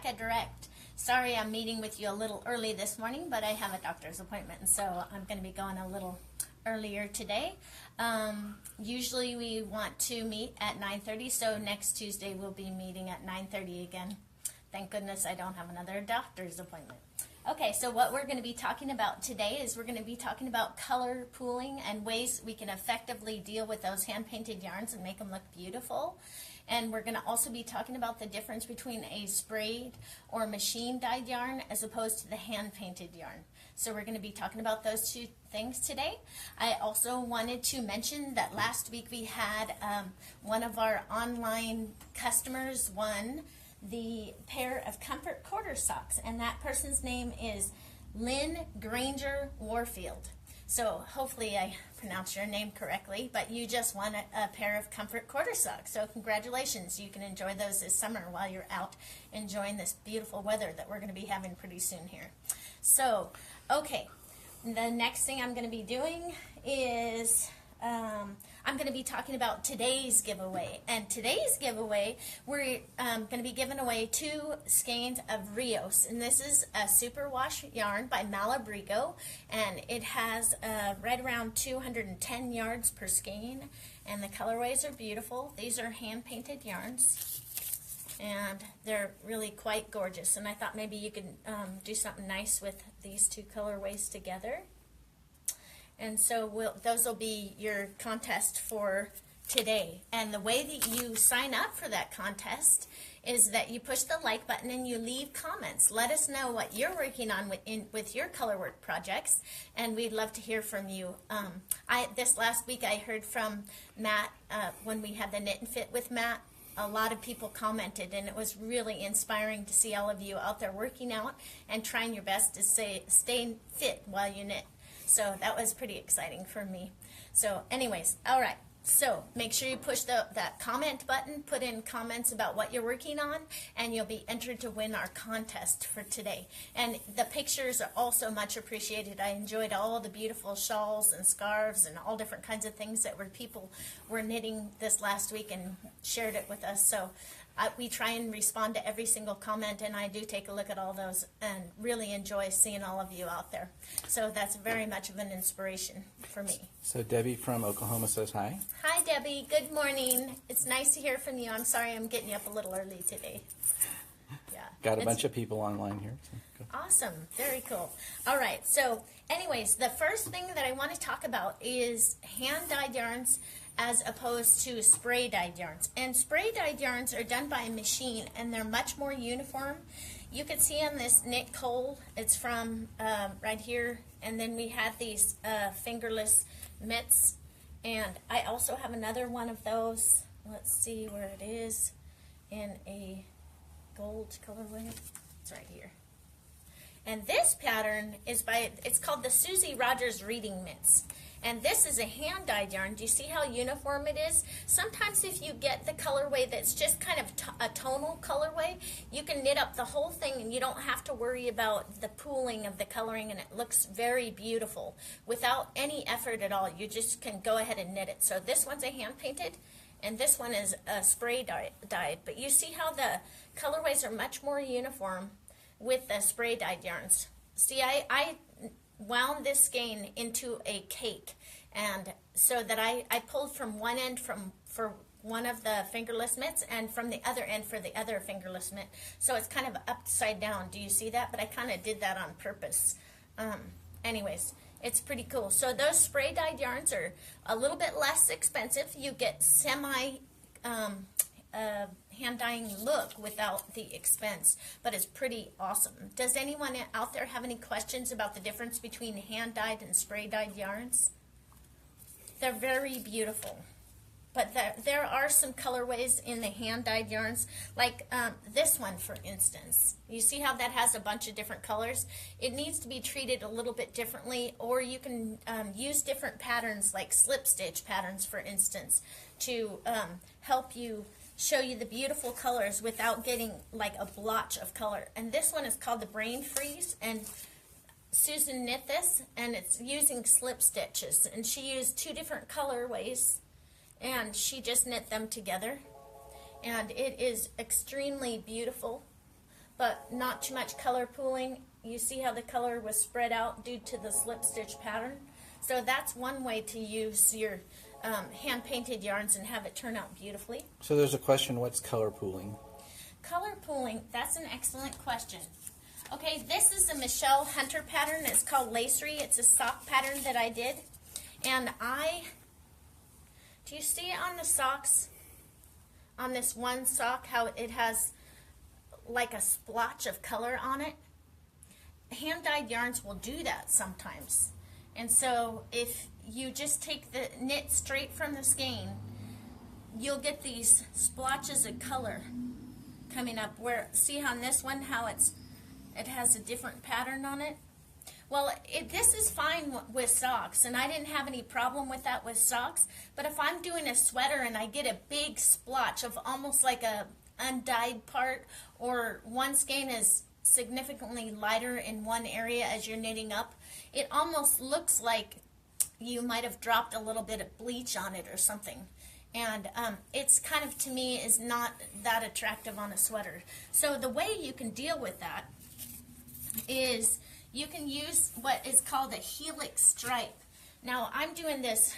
Alpaca Direct. Sorry I'm meeting with you a little early this morning, but I have a doctor's appointment, and so I'm going to be going a little earlier today. Usually we want to meet at 9:30, so next Tuesday we'll be meeting at 9:30 again. Thank goodness I don't have another doctor's appointment. Okay, so what we're going to be talking about today is we're going to be talking about color pooling and ways we can effectively deal with those hand-painted yarns and make them look beautiful. And we're going to also be talking about the difference between a sprayed or machine-dyed yarn as opposed to the hand-painted yarn. So we're going to be talking about those two things today. I also wanted to mention that last week we had one of our online customers won the pair of Comfort Quarter socks, and that person's name is Lynn Granger Warfield. So hopefully I pronounced your name correctly, but you just won a pair of Comfort Quarter socks. So congratulations. You can enjoy those this summer while you're out enjoying this beautiful weather that we're going to be having pretty soon here. So, okay, the next thing I'm going to be doing is I'm going to be talking about today's giveaway. And today's giveaway, we're going to be giving away 2 skeins of Rios. And this is a superwash yarn by Malabrigo. And it has right around 210 yards per skein. And the colorways are beautiful. These are hand-painted yarns. And they're really quite gorgeous. And I thought maybe you could do something nice with these 2 colorways together. And so those will be your contest for today. And the way that you sign up for that contest is that you push the like button and you leave comments. Let us know what you're working on with your color work projects, and we'd love to hear from you. This last week I heard from Matt when we had the Knit and Fit with Matt. A lot of people commented, and it was really inspiring to see all of you out there working out and trying your best to stay fit while you knit. So that was pretty exciting for me. So anyways, all right. So make sure you push that comment button, put in comments about what you're working on, and you'll be entered to win our contest for today. And the pictures are also much appreciated. I enjoyed all the beautiful shawls and scarves and all different kinds of things that people were knitting this last week and shared it with us. So we try and respond to every single comment, and I do take a look at all those and really enjoy seeing all of you out there. So that's very much of an inspiration for me. So Debbie from Oklahoma says hi. Hi, Debbie. Good morning. It's nice to hear from you. I'm sorry I'm getting you up a little early today. Yeah. Got a bunch of people online here. So go. Awesome. Very cool. All right. So anyways, the first thing that I want to talk about is hand-dyed yarns as opposed to spray-dyed yarns. And spray-dyed yarns are done by a machine, and they're much more uniform. You can see on this Knit Cole, it's from right here, and then we have these fingerless mitts, and I also have another one of those. Let's see where it is, in a gold colorway. It's right here. And this pattern is it's called the Susie Rogers Reading Mitts. And this is a hand-dyed yarn. Do you see how uniform it is? Sometimes if you get the colorway that's just kind of a tonal colorway, you can knit up the whole thing and you don't have to worry about the pooling of the coloring, and it looks very beautiful without any effort at all. You just can go ahead and knit it. So this one's a hand-painted, and this one is a spray-dyed. But you see how the colorways are much more uniform with the spray-dyed yarns. See, I wound this skein into a cake, and so that I pulled from one end for one of the fingerless mitts and from the other end for the other fingerless mitt, so it's kind of upside down. Do you see that? But I kind of did that on purpose. Anyways, it's pretty cool. So those spray dyed yarns are a little bit less expensive. You get semi hand dyeing look without the expense, but it's pretty awesome. Does anyone out there have any questions about the difference between hand dyed and spray dyed yarns? They're very beautiful, but there are some colorways in the hand dyed yarns, like this one for instance. You see how that has a bunch of different colors? It needs to be treated a little bit differently, or you can use different patterns like slip stitch patterns for instance to help you show you the beautiful colors without getting like a blotch of color. And this one is called the Brain Freeze, and Susan knit this, and it's using slip stitches, and she used 2 different colorways and she just knit them together, and it is extremely beautiful. But not too much color pooling. You see how the color was spread out due to the slip stitch pattern? So that's one way to use your hand-painted yarns and have it turn out beautifully. So there's a question, what's color pooling? Color pooling, that's an excellent question. Okay, this is a Michelle Hunter pattern. It's called Lacery. It's a sock pattern that I did. And do you see on the socks, on this one sock, how it has like a splotch of color on it? Hand-dyed yarns will do that sometimes. And so if you just take the knit straight from the skein, you'll get these splotches of color coming up. Where, see on this one how it has a different pattern on it? Well, this is fine with socks, and I didn't have any problem with that with socks, but if I'm doing a sweater and I get a big splotch of almost like a undyed part, or one skein is significantly lighter in one area as you're knitting up, it almost looks like you might have dropped a little bit of bleach on it or something. And it's kind of, to me, is not that attractive on a sweater. So the way you can deal with that is you can use what is called a helix stripe. Now, I'm doing this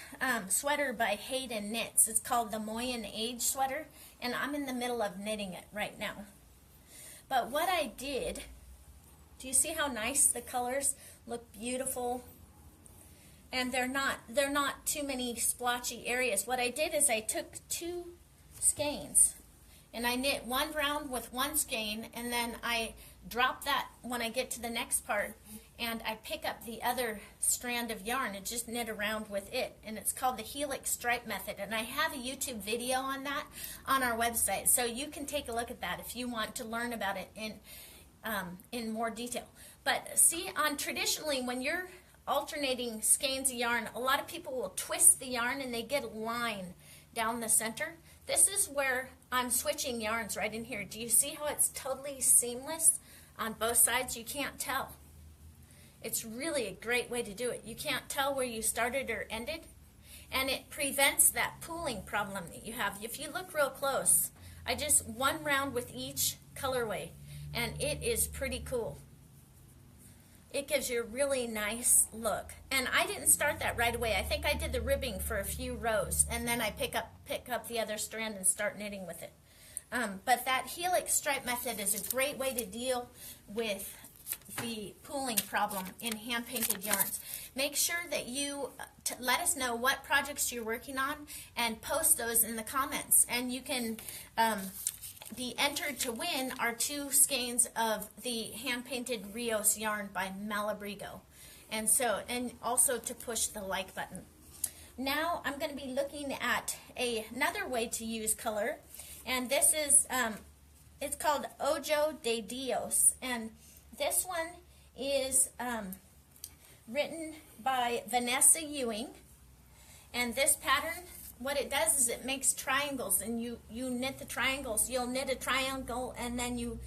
sweater by Hayden Knits. It's called the Moyen Age sweater, and I'm in the middle of knitting it right now. But what I did, do you see how nice the colors look? Beautiful. And they're not too many splotchy areas. What I did is I took 2 skeins and I knit one round with one skein, and then I drop that when I get to the next part, and I pick up the other strand of yarn and just knit around with it. And it's called the helix stripe method, and I have a YouTube video on that on our website, so you can take a look at that if you want to learn about it in more detail. But see, traditionally when you're alternating skeins of yarn, a lot of people will twist the yarn and they get a line down the center. This is where I'm switching yarns right in here. Do you see how it's totally seamless on both sides? You can't tell. It's really a great way to do it. You can't tell where you started or ended, and it prevents that pooling problem that you have. If you look real close, I just one round with each colorway, and it is pretty cool. It gives you a really nice look. And I didn't start that right away. I think I did the ribbing for a few rows, and then I pick up the other strand and start knitting with it. But that helix stripe method is a great way to deal with the pooling problem in hand-painted yarns. Make sure that you let us know what projects you're working on and post those in the comments. And you can be entered to win our 2 skeins of the hand-painted Rios yarn by Malabrigo. And also to push the like button. Now I'm going to be looking at another way to use color, and this is it's called Ojo de Dios, and this one is written by Vanessa Ewing. And this pattern, what it does is it makes triangles, and you knit the triangles. You'll knit a triangle, and then you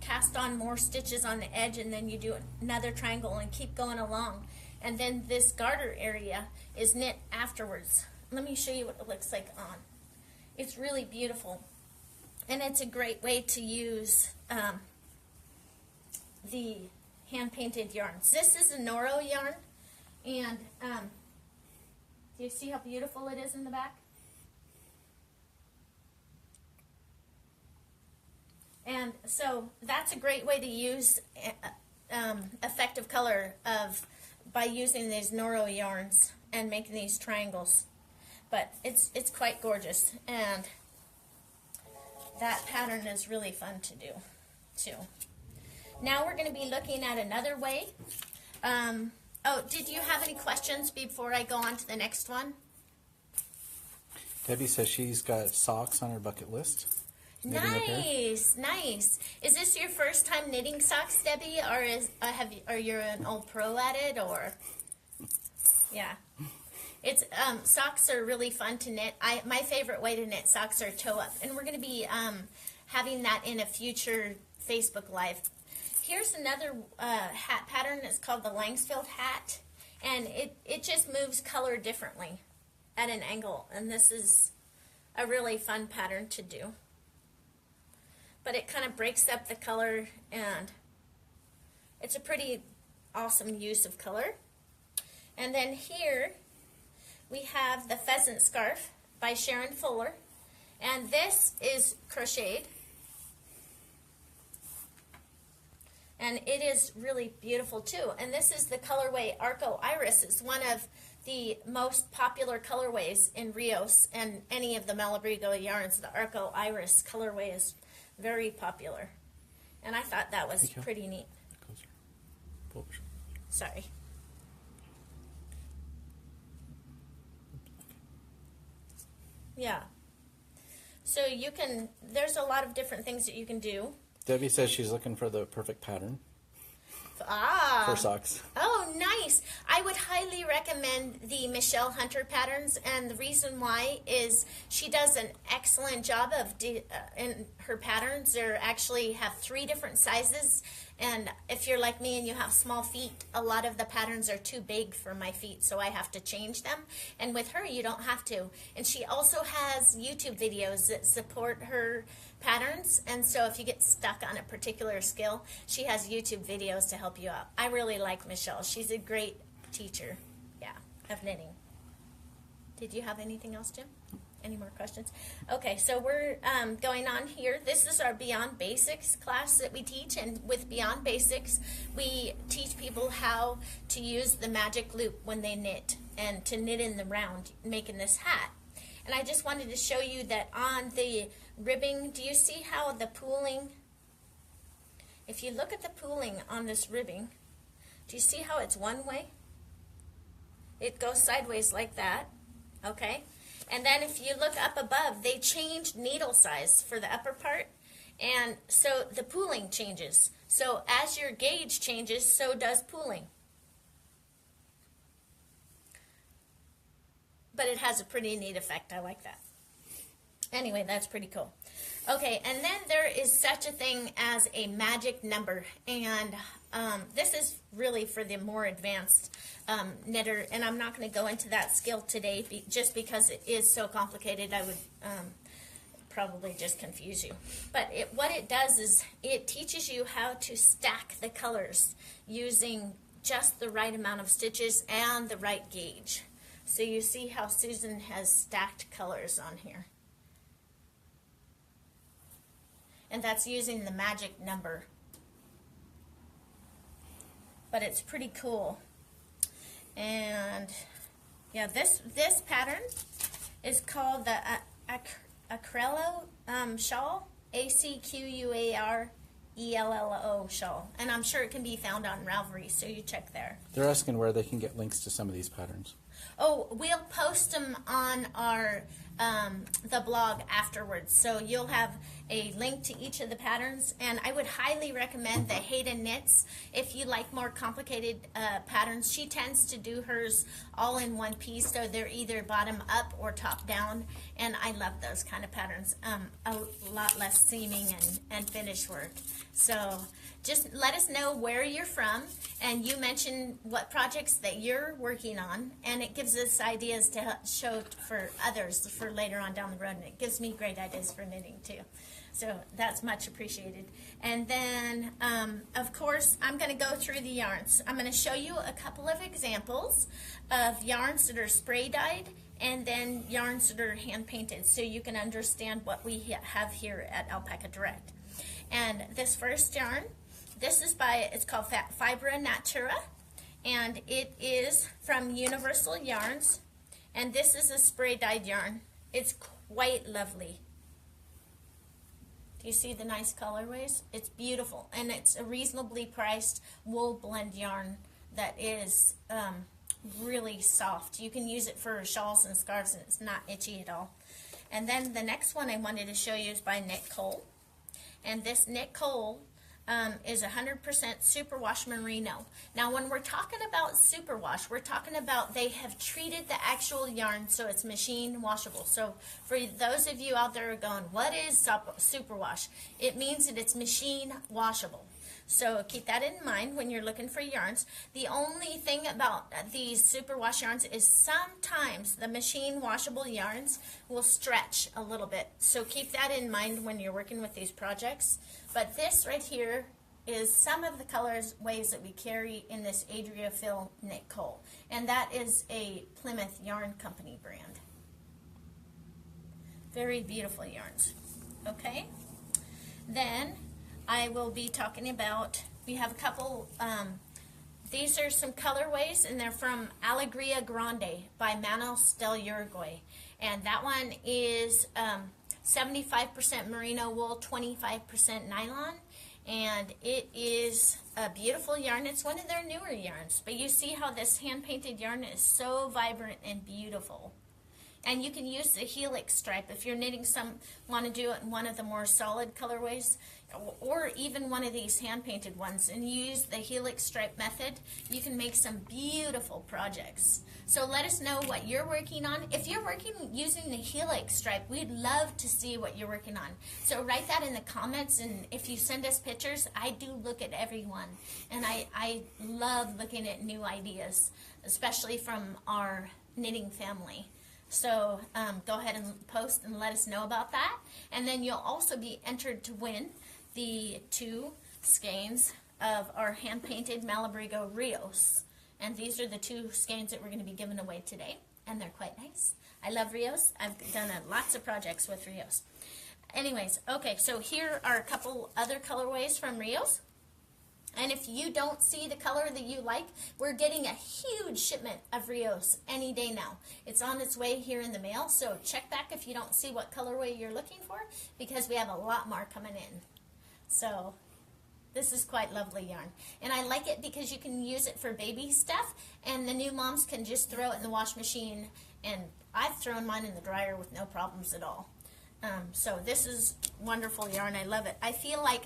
cast on more stitches on the edge, and then you do another triangle and keep going along. And then this garter area is knit afterwards. Let me show you what it looks like on. It's really beautiful, and it's a great way to use the hand-painted yarns. This is a Noro yarn, and do you see how beautiful it is in the back? And so that's a great way to use effective color by using these Noro yarns and making these triangles. But it's quite gorgeous, and that pattern is really fun to do too. Now we're going to be looking at another way. Oh, did you have any questions before I go on to the next one? Debbie says she's got socks on her bucket list. Nice, nice. Is this your first time knitting socks, Debbie, or are you an old pro at it, or? Yeah, it's socks are really fun to knit. My favorite way to knit socks are toe up, and we're going to be having that in a future Facebook Live. Here's another hat pattern. It's called the Langsfield hat, and it just moves color differently at an angle, and this is a really fun pattern to do. but it kind of breaks up the color, and it's a pretty awesome use of color. And then here we have the Pheasant Scarf by Sharon Fuller, and this is crocheted, and it is really beautiful too. And this is the colorway Arco Iris. It's one of the most popular colorways in Rios and any of the Malabrigo yarns. The Arco Iris colorway is very popular, and I thought that was pretty neat. Sorry. Yeah. So you can, there's a lot of different things that you can do. Debbie says she's looking for the perfect pattern for socks. Oh, nice. I would highly recommend the Michelle Hunter patterns, and the reason why is she does an excellent job of, in her patterns, there actually have 3 different sizes, and if you're like me and you have small feet, a lot of the patterns are too big for my feet, so I have to change them, and with her, you don't have to. And she also has YouTube videos that support her patterns, and so if you get stuck on a particular skill, she has YouTube videos to help you out. I really like Michelle. She's a great teacher, of knitting. Did you have anything else, Jim? Any more questions? Okay, so we're going on here. This is our Beyond Basics class that we teach, and with Beyond Basics, we teach people how to use the magic loop when they knit, and to knit in the round, making this hat. And I just wanted to show you that on the ribbing, do you see how the pooling, if you look at the pooling on this ribbing, do you see how it's one way? It goes sideways like that, okay? And then if you look up above, they changed needle size for the upper part, and so the pooling changes. So as your gauge changes, so does pooling. But it has a pretty neat effect. I like that. Anyway, that's pretty cool. Okay, and then there is such a thing as a magic number, and this is really for the more advanced knitter, and I'm not going to go into that skill today just because it is so complicated. I would probably just confuse you. But what it does is it teaches you how to stack the colors using just the right amount of stitches and the right gauge. So you see how Susan has stacked colors on here. And that's using the magic number. But it's pretty cool. And yeah, this pattern is called the Acquerello shawl, Acquarello shawl. And I'm sure it can be found on Ravelry, so you check there. They're asking where they can get links to some of these patterns. Oh, we'll post them on our the blog afterwards, so you'll have a link to each of the patterns. And I would highly recommend the Hayden Knits if you like more complicated patterns. She tends to do hers all in one piece, so they're either bottom up or top down, and I love those kind of patterns. A lot less seaming and finish work. So just let us know where you're from, and you mention what projects that you're working on, and it gives us ideas to show for others for later on down the road, and it gives me great ideas for knitting too. So that's much appreciated. And then, of course, I'm going to go through the yarns. I'm going to show you a couple of examples of yarns that are spray dyed and then yarns that are hand painted, so you can understand what we have here at Alpaca Direct. And this first yarn, this is it's called Fibra Natura, and it is from Universal Yarns, and this is a spray dyed yarn. It's quite lovely. Do you see the nice colorways? It's beautiful, and it's a reasonably priced wool blend yarn that is really soft. You can use it for shawls and scarves, and it's not itchy at all. And then the next one I wanted to show you is by Knit Cole. And this Knit Cole is 100% superwash merino. Now, when we're talking about superwash, we're talking about they have treated the actual yarn so it's machine washable. So for those of you out there going, what is superwash? It means that it's machine washable. So keep that in mind when you're looking for yarns. The only thing about these superwash yarns is sometimes the machine washable yarns will stretch a little bit. So keep that in mind when you're working with these projects. But this right here is some of the colors waves that we carry in this Adria Phil Knit Cole. And that is a Plymouth Yarn Company brand. Very beautiful yarns. Okay? Then I will be talking about, we have a couple, these are some colorways, and they're from Alegria Grande by Manos del Uruguay. And that one is 75% merino wool, 25% nylon. And it is a beautiful yarn. It's one of their newer yarns. But you see how this hand-painted yarn is so vibrant and beautiful. And you can use the helix stripe if you're knitting want to do it in one of the more solid colorways, or even one of these hand-painted ones, and use the helix stripe method. You can make some beautiful projects. So let us know what you're working on. If you're working using the helix stripe, we'd love to see what you're working on. So write that in the comments, and if you send us pictures, I do look at everyone. And I love looking at new ideas, especially from our knitting family. So go ahead and post and let us know about that. And then you'll also be entered to win the 2 skeins of our hand-painted Malabrigo Rios. And these are the 2 skeins that we're going to be giving away today. And they're quite nice. I love Rios. I've done lots of projects with Rios. Anyways, okay, so here are a couple other colorways from Rios. And if you don't see the color that you like, we're getting a huge shipment of Rios any day now. It's on its way here in the mail, so check back if you don't see what colorway you're looking for, because we have a lot more coming in. So this is quite lovely yarn. And I like it because you can use it for baby stuff, and the new moms can just throw it in the wash machine, and I've thrown mine in the dryer with no problems at all. So this is wonderful yarn. I love it. I feel like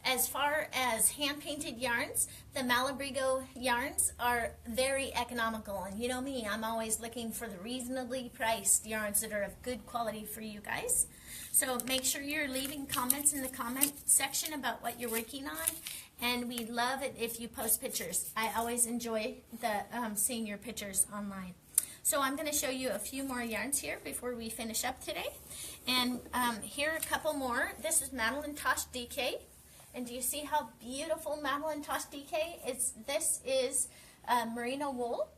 as far as hand-painted yarns, the Malabrigo yarns are very economical. And you know me, I'm always looking for the reasonably priced yarns that are of good quality for you guys. So make sure you're leaving comments in the comment section about what you're working on. And we love it if you post pictures. I always enjoy seeing your pictures online. So I'm going to show you a few more yarns here before we finish up today. And here are a couple more. This is Madeline Tosh DK. And do you see how beautiful Madeline Tosh DK is? This is merino wool,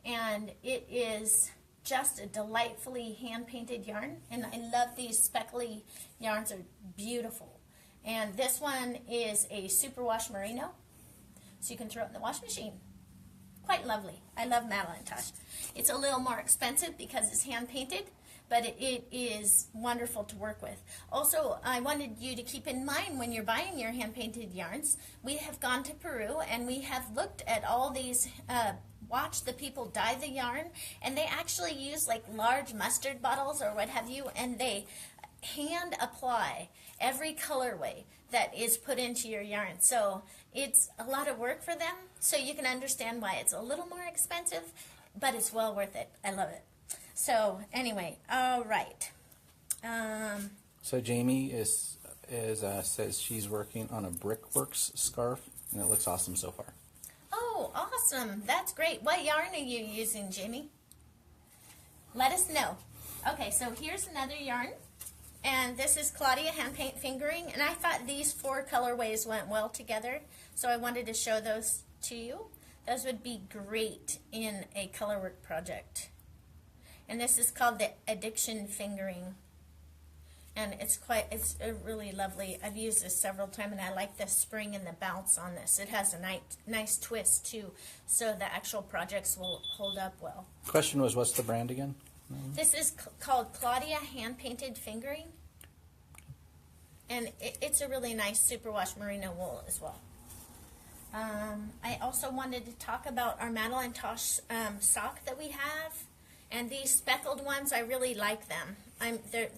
and it is just a delightfully hand-painted yarn. And I love these speckly yarns, are beautiful. And this one is a superwash merino, so you can throw it in the wash machine. Quite lovely. I love Madeline Tosh. It's a little more expensive because it's hand-painted, but it is wonderful to work with. Also, I wanted you to keep in mind when you're buying your hand-painted yarns, we have gone to Peru and we have looked at all these, watched the people dye the yarn, and they actually use like large mustard bottles or what have you, and they hand apply every colorway that is put into your yarn. So it's a lot of work for them, so you can understand why it's a little more expensive, but it's well worth it. I love it. So anyway, all right. So Jamie says she's working on a Brickworks scarf, and it looks awesome so far. Oh, awesome. That's great. What yarn are you using, Jamie? Let us know. Okay, so here's another yarn. And this is Claudia Hand Paint Fingering. And I thought these 4 colorways went well together, so I wanted to show those to you. Those would be great in a colorwork project. And this is called the Addiction Fingering. And it's really lovely. I've used this several times, and I like the spring and the bounce on this. It has a nice twist too, so the actual projects will hold up well. Question was, what's the brand again? This is called Claudia Hand Painted Fingering. And it's a really nice superwash merino wool as well. I also wanted to talk about our Madeline Tosh sock that we have. And these speckled ones, I really like them.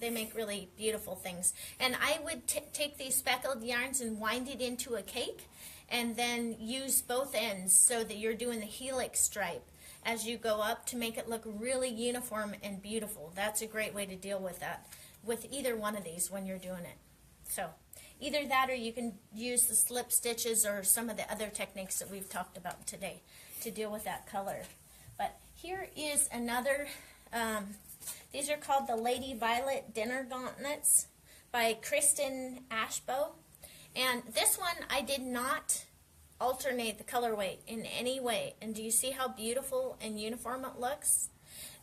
They make really beautiful things. And I would take these speckled yarns and wind it into a cake, and then use both ends so that you're doing the helix stripe as you go up to make it look really uniform and beautiful. That's a great way to deal with that, with either one of these when you're doing it. So either that, or you can use the slip stitches or some of the other techniques that we've talked about today to deal with that color. But here is another, these are called the Lady Violet Dinner Gauntlets by Kristen Ashbow. And this one, I did not alternate the colorway in any way. And do you see how beautiful and uniform it looks?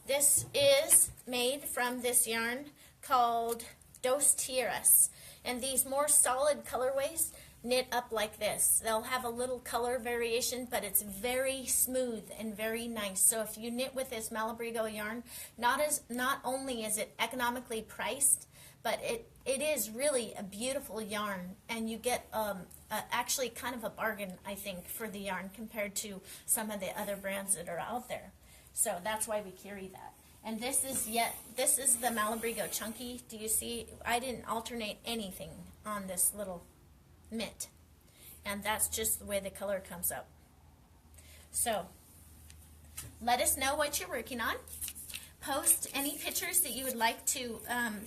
This is made from this yarn called Dos Tierras. And these more solid colorways knit up like this. They'll have a little color variation, but it's very smooth and very nice. So if you knit with this Malabrigo yarn, not only is it economically priced, but it is really a beautiful yarn, and you get actually kind of a bargain, I think, for the yarn compared to some of the other brands that are out there. So that's why we carry that. And this is the Malabrigo Chunky. Do you see? I didn't alternate anything on this little mitt, and that's just the way the color comes up. So let us know what you're working on. Post any pictures that you would like to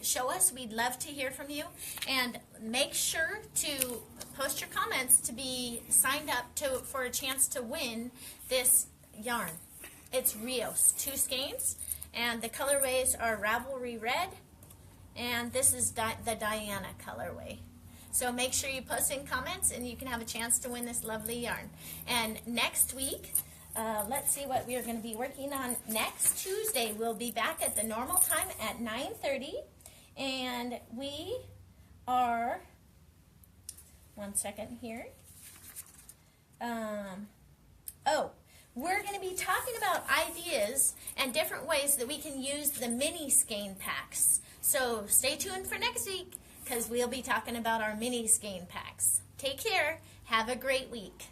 show us. We'd love to hear from you. And make sure to post your comments to be signed up for a chance to win this yarn. It's Rios, 2 skeins, and the colorways are Ravelry Red, and this is the Diana colorway. So make sure you post in comments, and you can have a chance to win this lovely yarn. And next week, let's see what we are going to be working on next Tuesday. We'll be back at the normal time at 9:30, and we are, one second here, we're going to be talking about ideas and different ways that we can use the mini skein packs. So stay tuned for next week, because we'll be talking about our mini skein packs. Take care. Have a great week.